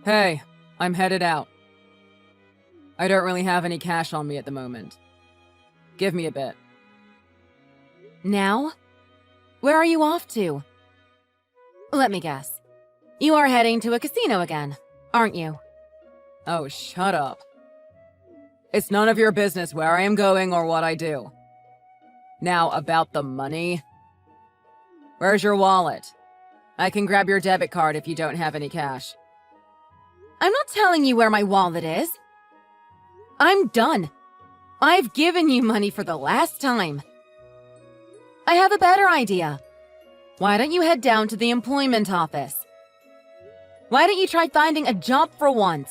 Hey, I'm headed out. I don't really have any cash on me at the moment. Give me a bit. Now? Where are you off to? Let me guess. You are heading to a casino again, aren't you? Oh, shut up. It's none of your business where I am going or what I do. Now, about the money. Where's your wallet? I can grab your debit card if you don't have any cash. I'm not telling you where my wallet is. I'm done. I've given you money for the last time. I have a better idea. Why don't you head down to the employment office? Why don't you try finding a job for once?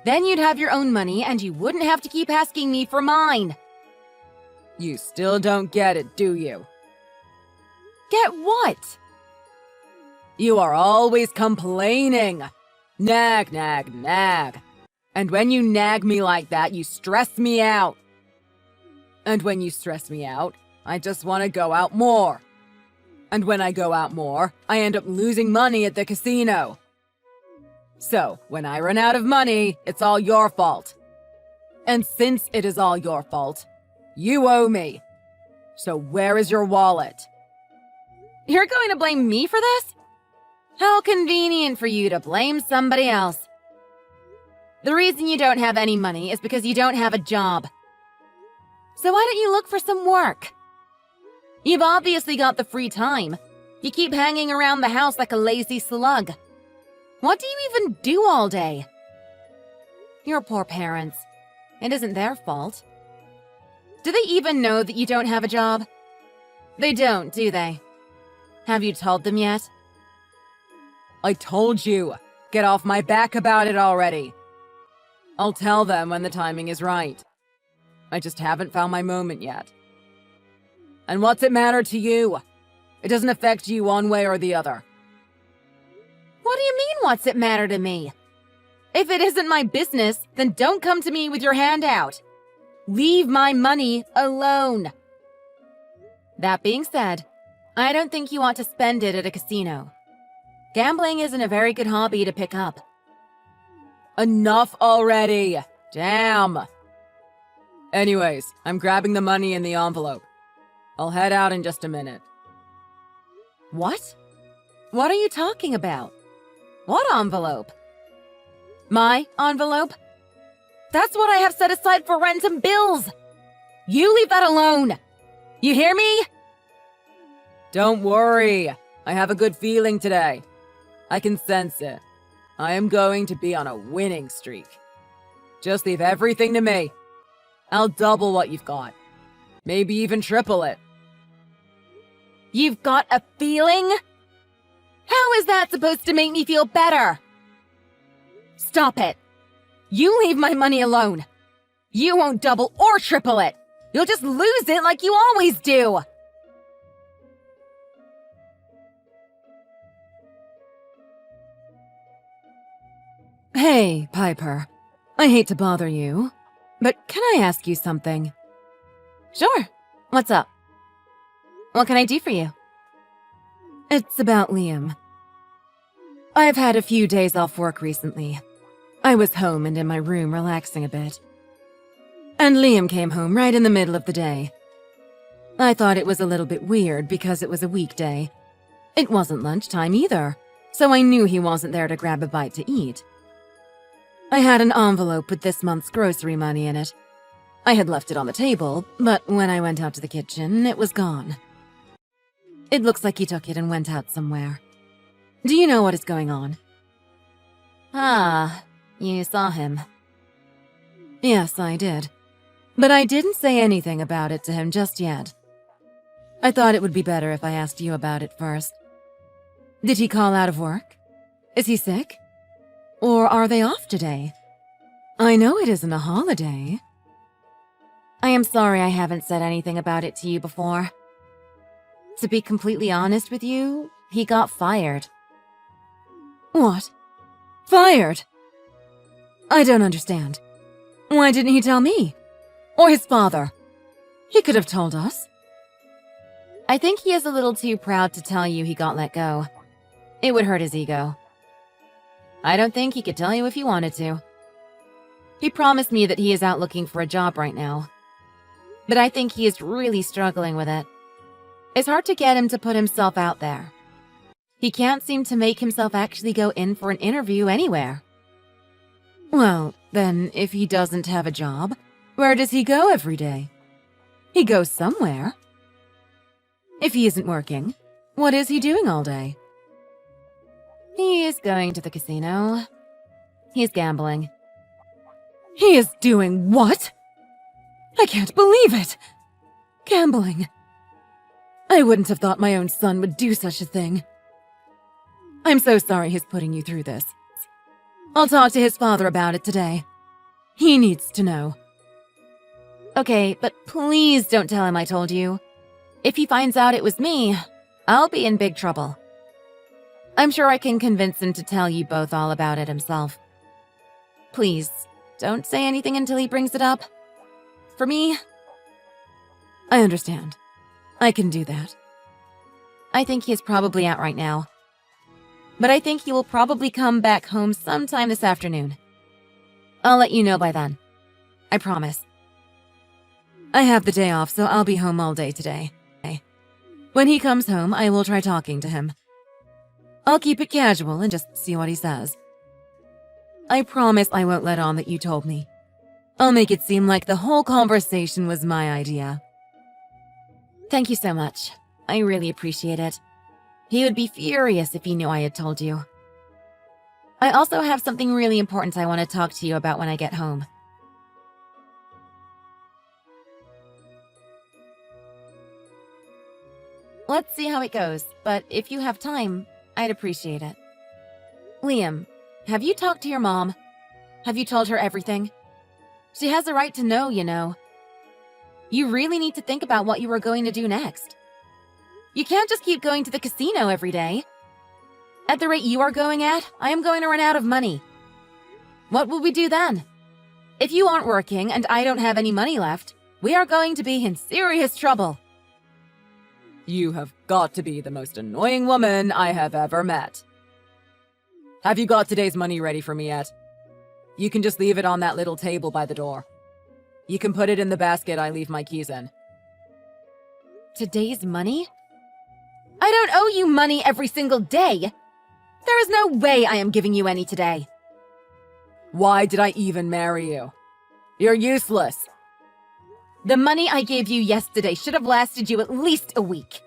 Then you'd have your own money and you wouldn't have to keep asking me for mine. You still don't get it, do you? Get what? You are always complaining. Nag, nag, nag. And when you nag me like that, you stress me out. And when you stress me out, I just want to go out more. And when I go out more, I end up losing money at the casino. So, when I run out of money, it's all your fault. And since it is all your fault, you owe me. So where is your wallet? You're going to blame me for this? How convenient for you to blame somebody else. The reason you don't have any money is because you don't have a job. So why don't you look for some work? You've obviously got the free time. You keep hanging around the house like a lazy slug. What do you even do all day? Your poor parents. It isn't their fault. Do they even know that you don't have a job? They don't, do they? Have you told them yet? I told you. Get off my back about it already. I'll tell them when the timing is right. I just haven't found my moment yet. And what's it matter to you? It doesn't affect you one way or the other. What do you mean, what's it matter to me? If it isn't my business, then don't come to me with your hand out. Leave my money alone. That being said, I don't think you ought to spend it at a casino. Gambling isn't a very good hobby to pick up. Enough already! Damn! Anyways, I'm grabbing the money in the envelope. I'll head out in just a minute. What? What are you talking about? What envelope? My envelope? That's what I have set aside for rent and bills! You leave that alone! You hear me? Don't worry. I have a good feeling today. I can sense it. I am going to be on a winning streak. Just leave everything to me. I'll double what you've got. Maybe even triple it. You've got a feeling? How is that supposed to make me feel better? Stop it. You leave my money alone. You won't double or triple it. You'll just lose it like you always do. Hey, Piper. I hate to bother you, but can I ask you something? Sure. What's up? What can I do for you? It's about Liam. I've had a few days off work recently. I was home and in my room relaxing a bit. And Liam came home right in the middle of the day. I thought it was a little bit weird because it was a weekday. It wasn't lunchtime either, so I knew he wasn't there to grab a bite to eat. I had an envelope with this month's grocery money in it. I had left it on the table, but when I went out to the kitchen, it was gone. It looks like he took it and went out somewhere. Do you know what is going on? Ah, you saw him. Yes, I did. But I didn't say anything about it to him just yet. I thought it would be better if I asked you about it first. Did he call out of work? Is he sick? Or are they off today? I know it isn't a holiday. I am sorry I haven't said anything about it to you before. To be completely honest with you, he got fired. What? Fired? I don't understand. Why didn't he tell me? Or his father? He could have told us. I think he is a little too proud to tell you he got let go. It would hurt his ego. I don't think he could tell you if he wanted to. He promised me that he is out looking for a job right now. But I think he is really struggling with it. It's hard to get him to put himself out there. He can't seem to make himself actually go in for an interview anywhere. Well, then, if he doesn't have a job, where does he go every day? He goes somewhere. If he isn't working, what is he doing all day? He is going to the casino. He's gambling. He is doing what? I can't believe it! Gambling. I wouldn't have thought my own son would do such a thing. I'm so sorry he's putting you through this. I'll talk to his father about it today. He needs to know. Okay, but please don't tell him I told you. If he finds out it was me, I'll be in big trouble. I'm sure I can convince him to tell you both all about it himself. Please, don't say anything until he brings it up. For me, I understand. I can do that. I think he is probably out right now. But I think he will probably come back home sometime this afternoon. I'll let you know by then. I promise. I have the day off, so I'll be home all day today. When he comes home, I will try talking to him. I'll keep it casual and just see what he says. I promise I won't let on that you told me. I'll make it seem like the whole conversation was my idea. Thank you so much. I really appreciate it. He would be furious if he knew I had told you. I also have something really important I want to talk to you about when I get home. Let's see how it goes, but if you have time, I'd appreciate it. Liam, have you talked to your mom? Have you told her everything? She has a right to know, you know. You really need to think about what you are going to do next. You can't just keep going to the casino every day. At the rate you are going at, I am going to run out of money. What will we do then? If you aren't working and I don't have any money left, we are going to be in serious trouble. You have got to be the most annoying woman I have ever met. Have you got today's money ready for me yet? You can just leave it on that little table by the door. You can put it in the basket I leave my keys in. Today's money? I don't owe you money every single day. There is no way I am giving you any today. Why did I even marry you? You're useless. The money I gave you yesterday should have lasted you at least a week.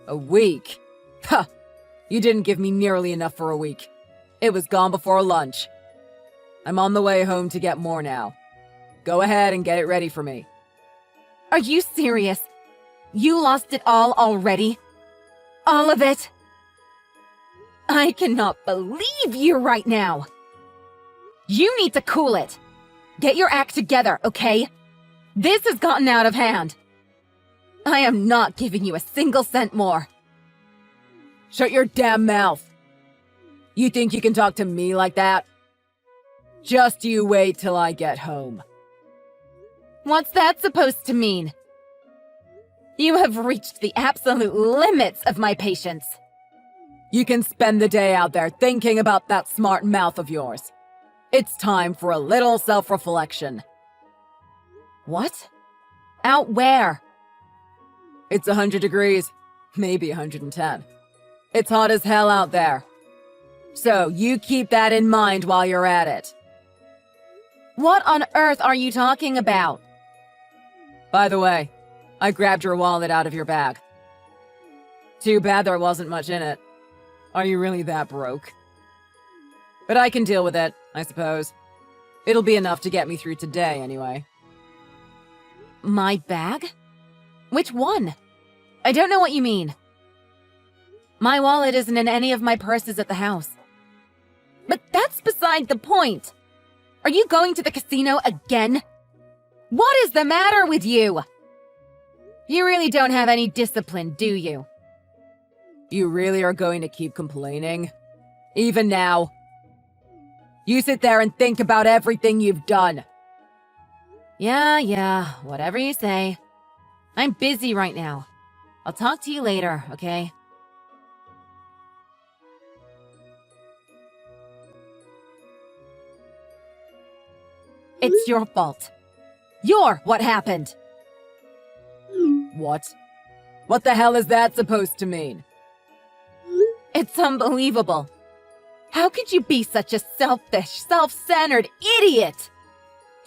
A week? Ha! You didn't give me nearly enough for a week. It was gone before lunch. I'm on the way home to get more now. Go ahead and get it ready for me. Are you serious? You lost it all already? All of it? I cannot believe you right now. You need to cool it. Get your act together, okay? This has gotten out of hand. I am not giving you a single cent more. Shut your damn mouth. You think you can talk to me like that? Just you wait till I get home. What's that supposed to mean? You have reached the absolute limits of my patience. You can spend the day out there thinking about that smart mouth of yours. It's time for a little self-reflection. What? Out where? It's 100 degrees, maybe 110. It's hot as hell out there. So you keep that in mind while you're at it. What on earth are you talking about? By the way, I grabbed your wallet out of your bag. Too bad there wasn't much in it. Are you really that broke? But I can deal with it, I suppose. It'll be enough to get me through today, anyway. My bag? Which one? I don't know what you mean. My wallet isn't in any of my purses at the house. But that's beside the point. Are you going to the casino again? What is the matter with you? You really don't have any discipline, do you? You really are going to keep complaining? Even now? You sit there and think about everything you've done. Yeah, whatever you say. I'm busy right now. I'll talk to you later, okay? It's your fault. You're what happened. What? What the hell is that supposed to mean? It's unbelievable. How could you be such a selfish, self-centered idiot?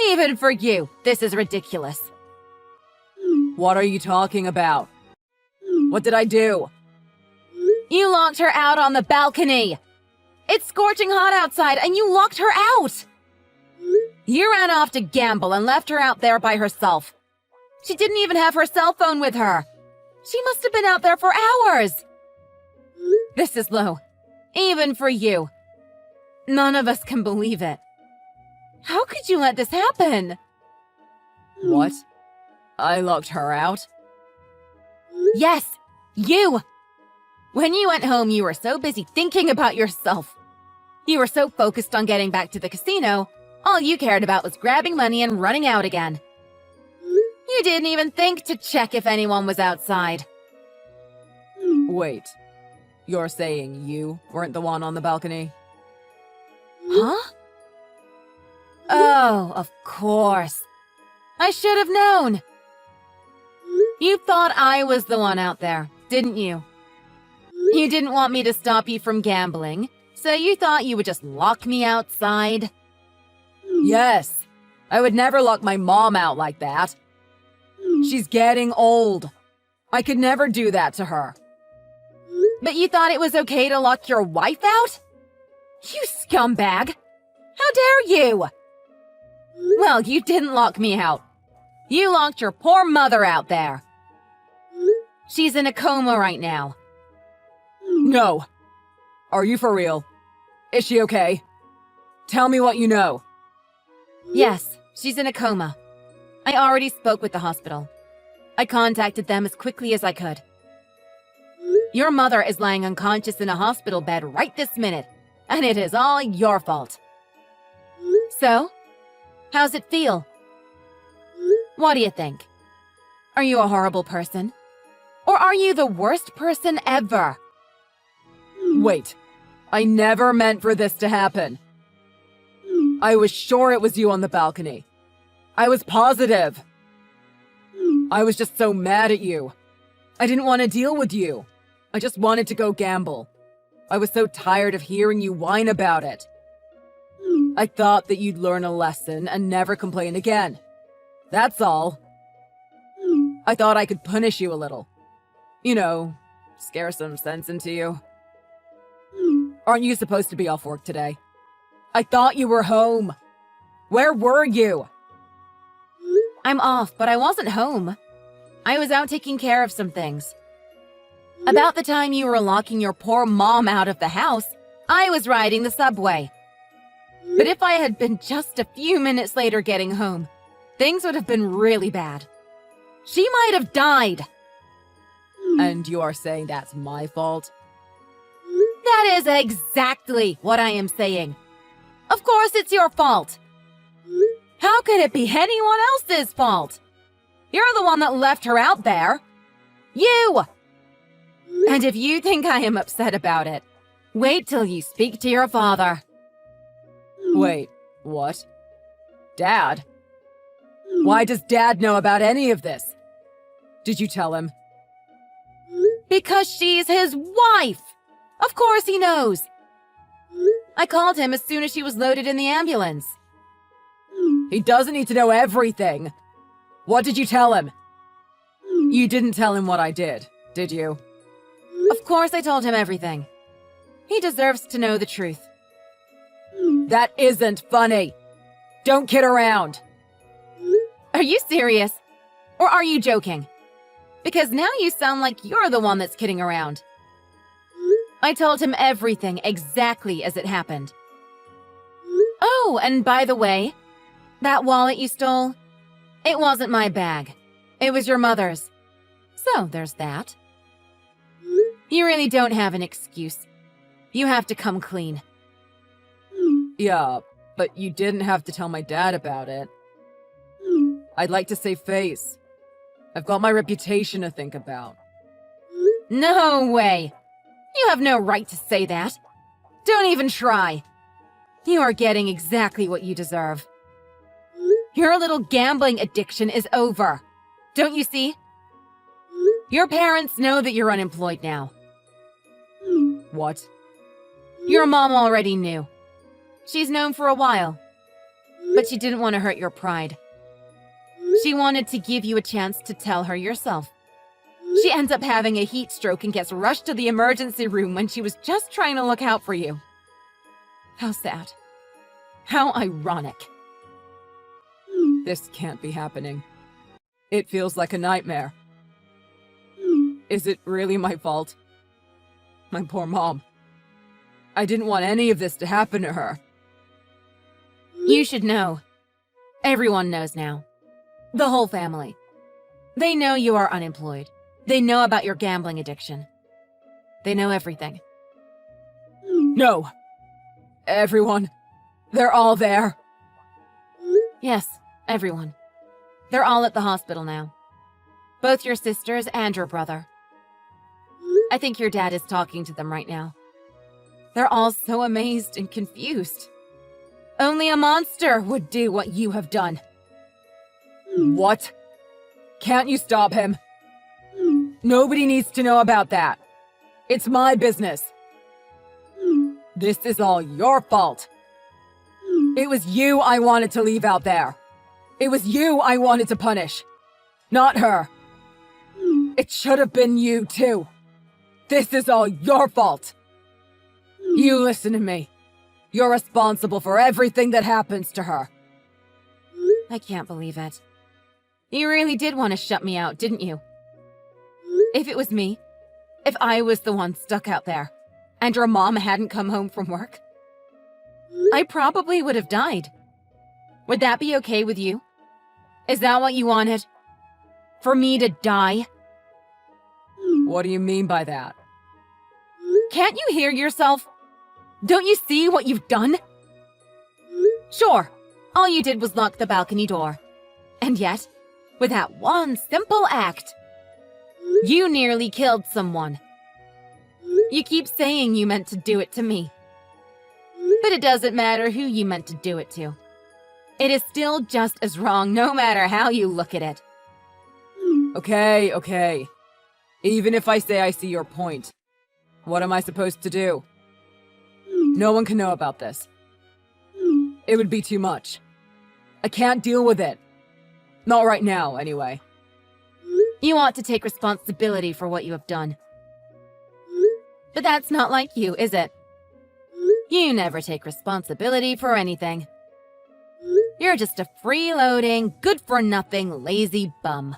Even for you, this is ridiculous. What are you talking about? What did I do? You locked her out on the balcony. It's scorching hot outside and you locked her out. You ran off to gamble and left her out there by herself. She didn't even have her cell phone with her. She must have been out there for hours. This is low, even for you. None of us can believe it. How could you let this happen? What? I locked her out? Yes, you! When you went home, you were so busy thinking about yourself. You were so focused on getting back to the casino, all you cared about was grabbing money and running out again. You didn't even think to check if anyone was outside. Wait, you're saying you weren't the one on the balcony? Huh? Oh, of course. I should have known. You thought I was the one out there, didn't you? You didn't want me to stop you from gambling, so you thought you would just lock me outside? Yes. I would never lock my mom out like that. She's getting old. I could never do that to her. But you thought it was okay to lock your wife out? You scumbag! How dare you! Well, you didn't lock me out. You locked your poor mother out there. She's in a coma right now. No. Are you for real? Is she okay? Tell me what you know. Yes, she's in a coma. I already spoke with the hospital. I contacted them as quickly as I could. Your mother is lying unconscious in a hospital bed right this minute, and it is all your fault. So, how's it feel? What do you think? Are you a horrible person? Or are you the worst person ever? Wait, I never meant for this to happen. I was sure it was you on the balcony. I was positive. I was just so mad at you. I didn't want to deal with you. I just wanted to go gamble. I was so tired of hearing you whine about it. I thought that you'd learn a lesson and never complain again. That's all. I thought I could punish you a little. You know, scare some sense into you. Aren't you supposed to be off work today? I thought you were home. Where were you? I'm off, but I wasn't home. I was out taking care of some things. About the time you were locking your poor mom out of the house, I was riding the subway. But if I had been just a few minutes later getting home, things would have been really bad. She might have died. And you are saying that's my fault? That is exactly what I am saying. Of course it's your fault. How could it be anyone else's fault? You're the one that left her out there. You! And if you think I am upset about it, wait till you speak to your father. Wait, what? Dad? Why does Dad know about any of this? Did you tell him? Because she's his wife! Of course he knows! I called him as soon as she was loaded in the ambulance. He doesn't need to know everything. What did you tell him? You didn't tell him what I did you? Of course I told him everything. He deserves to know the truth. That isn't funny. Don't kid around. Are you serious? Or are you joking? Because now you sound like you're the one that's kidding around. I told him everything exactly as it happened. Oh, and by the way, that wallet you stole, it wasn't my bag. It was your mother's. So there's that. You really don't have an excuse. You have to come clean. Yeah, but you didn't have to tell my dad about it. I'd like to save face. I've got my reputation to think about. No way! You have no right to say that. Don't even try. You are getting exactly what you deserve. Your little gambling addiction is over. Don't you see? Your parents know that you're unemployed now. What? Your mom already knew. She's known for a while. But she didn't want to hurt your pride. She wanted to give you a chance to tell her yourself. She ends up having a heat stroke and gets rushed to the emergency room when she was just trying to look out for you. How sad. How ironic. This can't be happening. It feels like a nightmare. Is it really my fault? My poor mom. I didn't want any of this to happen to her. You should know. Everyone knows now. The whole family. They know you are unemployed. They know about your gambling addiction. They know everything. No. Everyone. They're all there. Yes, everyone. They're all at the hospital now. Both your sisters and your brother. I think your dad is talking to them right now. They're all so amazed and confused. Only a monster would do what you have done. What? Can't you stop him? Nobody needs to know about that. It's my business. This is all your fault. It was you I wanted to leave out there. It was you I wanted to punish. Not her. It should have been you, too. This is all your fault. You listen to me. You're responsible for everything that happens to her. I can't believe it. You really did want to shut me out, didn't you? If it was me, if I was the one stuck out there, and your mom hadn't come home from work, I probably would have died. Would that be okay with you? Is that what you wanted? For me to die? What do you mean by that? Can't you hear yourself? Don't you see what you've done? Sure, all you did was lock the balcony door. And yet, with that one simple act, you nearly killed someone. You keep saying you meant to do it to me. But it doesn't matter who you meant to do it to. It is still just as wrong no matter how you look at it. Okay. Even if I say I see your point, what am I supposed to do? No one can know about this. It would be too much. I can't deal with it. Not right now, anyway. You ought to take responsibility for what you have done. But that's not like you, is it? You never take responsibility for anything. You're just a freeloading, good-for-nothing, lazy bum.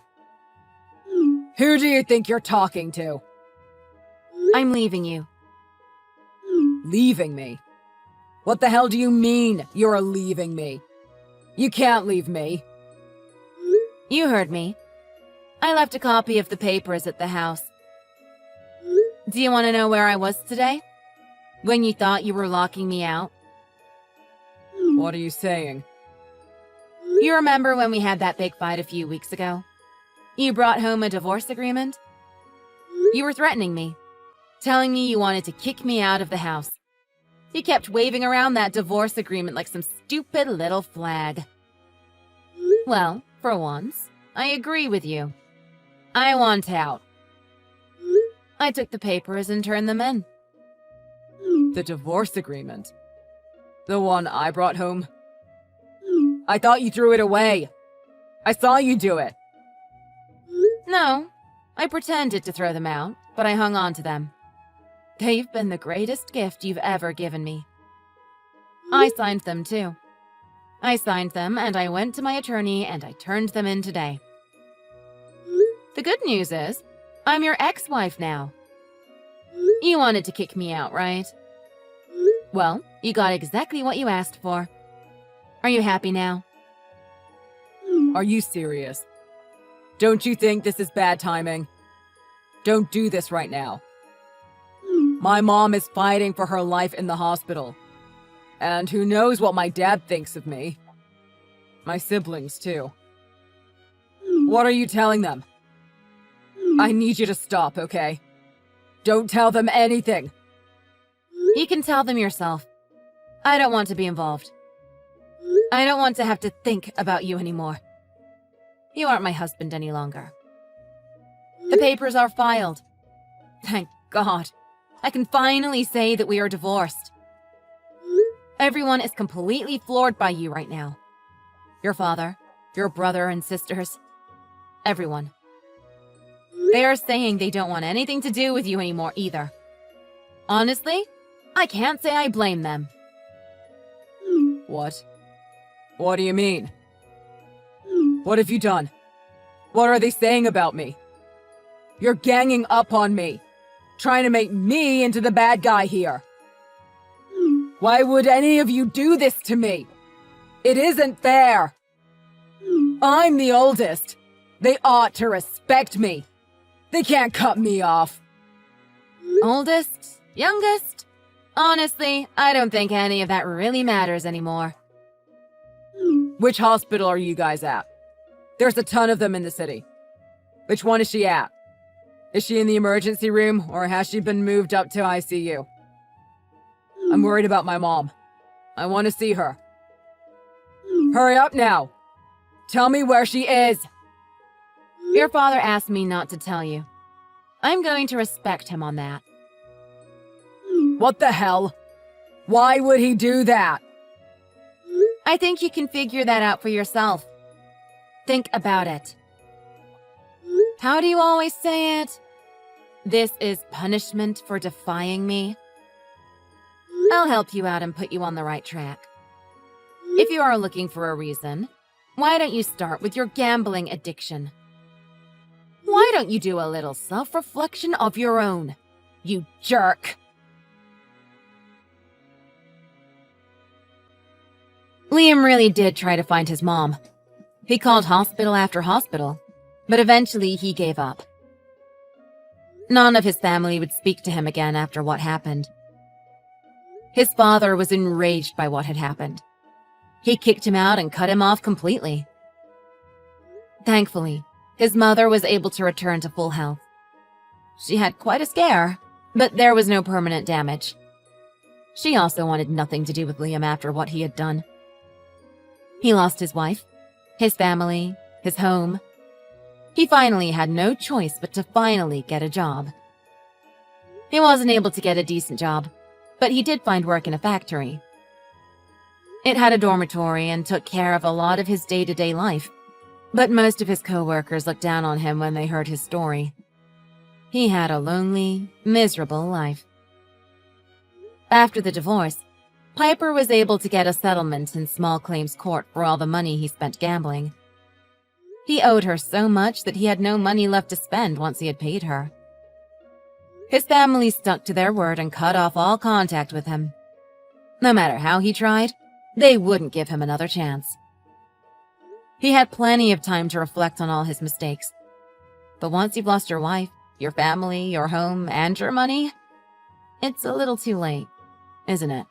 Who do you think you're talking to? I'm leaving you. Leaving me? What the hell do you mean, you're leaving me? You can't leave me. You heard me. I left a copy of the papers at the house. Do you want to know where I was today? When you thought you were locking me out? What are you saying? You remember when we had that big fight a few weeks ago? You brought home a divorce agreement? You were threatening me, telling me you wanted to kick me out of the house. You kept waving around that divorce agreement like some stupid little flag. Well, for once, I agree with you. I want out. I took the papers and turned them in. The divorce agreement? The one I brought home? I thought you threw it away. I saw you do it. No, I pretended to throw them out, but I hung on to them. They've been the greatest gift you've ever given me. I signed them too. I signed them and I went to my attorney and I turned them in today. The good news is, I'm your ex-wife now. You wanted to kick me out, right? Well, you got exactly what you asked for. Are you happy now? Are you serious? Don't you think this is bad timing? Don't do this right now. My mom is fighting for her life in the hospital. And who knows what my dad thinks of me. My siblings, too. What are you telling them? I need you to stop, okay? Don't tell them anything. You can tell them yourself. I don't want to be involved. I don't want to have to think about you anymore. You aren't my husband any longer. The papers are filed. Thank God. I can finally say that we are divorced. Everyone is completely floored by you right now. Your father, your brother and sisters, everyone. They are saying they don't want anything to do with you anymore either. Honestly, I can't say I blame them. What? What do you mean? What have you done? What are they saying about me? You're ganging up on me, trying to make me into the bad guy here. Why would any of you do this to me? It isn't fair. I'm the oldest. They ought to respect me. They can't cut me off. Oldest? Youngest? Honestly, I don't think any of that really matters anymore. Which hospital are you guys at? There's a ton of them in the city. Which one is she at? Is she in the emergency room, or has she been moved up to ICU? I'm worried about my mom. I want to see her. Hurry up now! Tell me where she is! Your father asked me not to tell you. I'm going to respect him on that. What the hell? Why would he do that? I think you can figure that out for yourself. Think about it. How do you always say it? This is punishment for defying me. I'll help you out and put you on the right track. If you are looking for a reason, why don't you start with your gambling addiction? Why don't you do a little self-reflection of your own, you jerk? Liam really did try to find his mom. He called hospital after hospital, but eventually he gave up. None of his family would speak to him again after what happened. His father was enraged by what had happened. He kicked him out and cut him off completely. Thankfully, his mother was able to return to full health. She had quite a scare, but there was no permanent damage. She also wanted nothing to do with Liam after what he had done. He lost his wife, his family, his home. He finally had no choice but to finally get a job. He wasn't able to get a decent job, but he did find work in a factory. It had a dormitory and took care of a lot of his day-to-day life, but most of his co-workers looked down on him when they heard his story. He had a lonely, miserable life. After the divorce, Piper was able to get a settlement in small claims court for all the money he spent gambling. He owed her so much that he had no money left to spend once he had paid her. His family stuck to their word and cut off all contact with him. No matter how he tried, they wouldn't give him another chance. He had plenty of time to reflect on all his mistakes. But once you've lost your wife, your family, your home, and your money, it's a little too late, isn't it?